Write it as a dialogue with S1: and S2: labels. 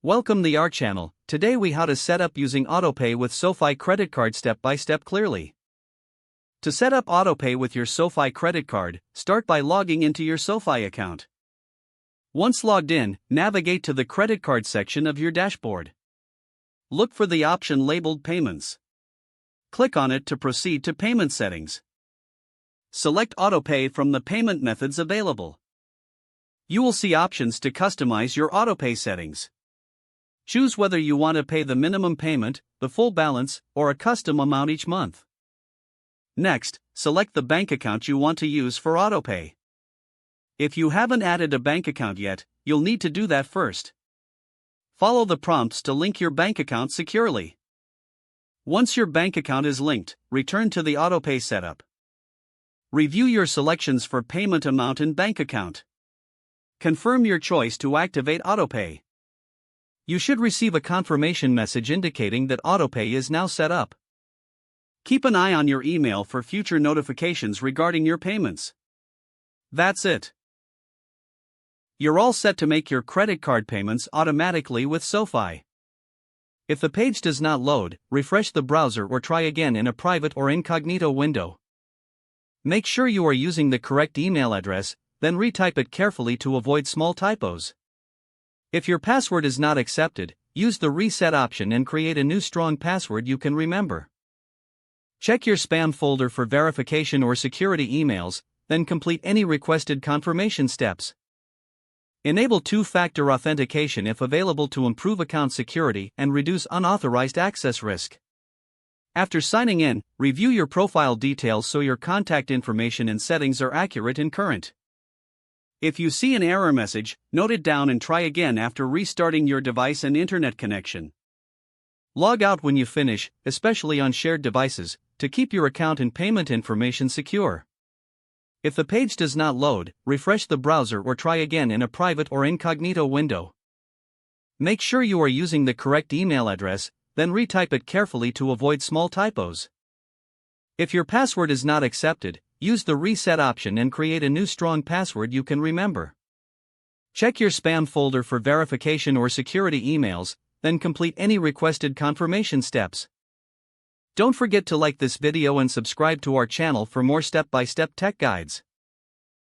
S1: Welcome to our channel. Today we how to set up using Autopay with SoFi credit card step by step clearly. To set up Autopay with your SoFi credit card, start by logging into your SoFi account. Once logged in, navigate to the credit card section of your dashboard. Look for the option labeled Payments. Click on it to proceed to payment settings. Select Autopay from the payment methods available. You will see options to customize your Autopay settings. Choose whether you want to pay the minimum payment, the full balance, or a custom amount each month. Next, select the bank account you want to use for Autopay. If you haven't added a bank account yet, you'll need to do that first. Follow the prompts to link your bank account securely. Once your bank account is linked, return to the Autopay setup. Review your selections for payment amount and bank account. Confirm your choice to activate Autopay. You should receive a confirmation message indicating that Autopay is now set up. Keep an eye on your email for future notifications regarding your payments. That's it. You're all set to make your credit card payments automatically with SoFi. If the page does not load, refresh the browser or try again in a private or incognito window. Make sure you are using the correct email address, then retype it carefully to avoid small typos. If your password is not accepted, use the reset option and create a new strong password you can remember. Check your spam folder for verification or security emails, then complete any requested confirmation steps. Enable two-factor authentication if available to improve account security and reduce unauthorized access risk. After signing in, review your profile details so your contact information and settings are accurate and current. If you see an error message, note it down and try again after restarting your device and internet connection. Log out when you finish, especially on shared devices, to keep your account and payment information secure. If the page does not load, refresh the browser or try again in a private or incognito window. Make sure you are using the correct email address, then retype it carefully to avoid small typos. If your password is not accepted, use the reset option and create a new strong password you can remember. Check your spam folder for verification or security emails, then complete any requested confirmation steps. Don't forget to like this video and subscribe to our channel for more step-by-step tech guides.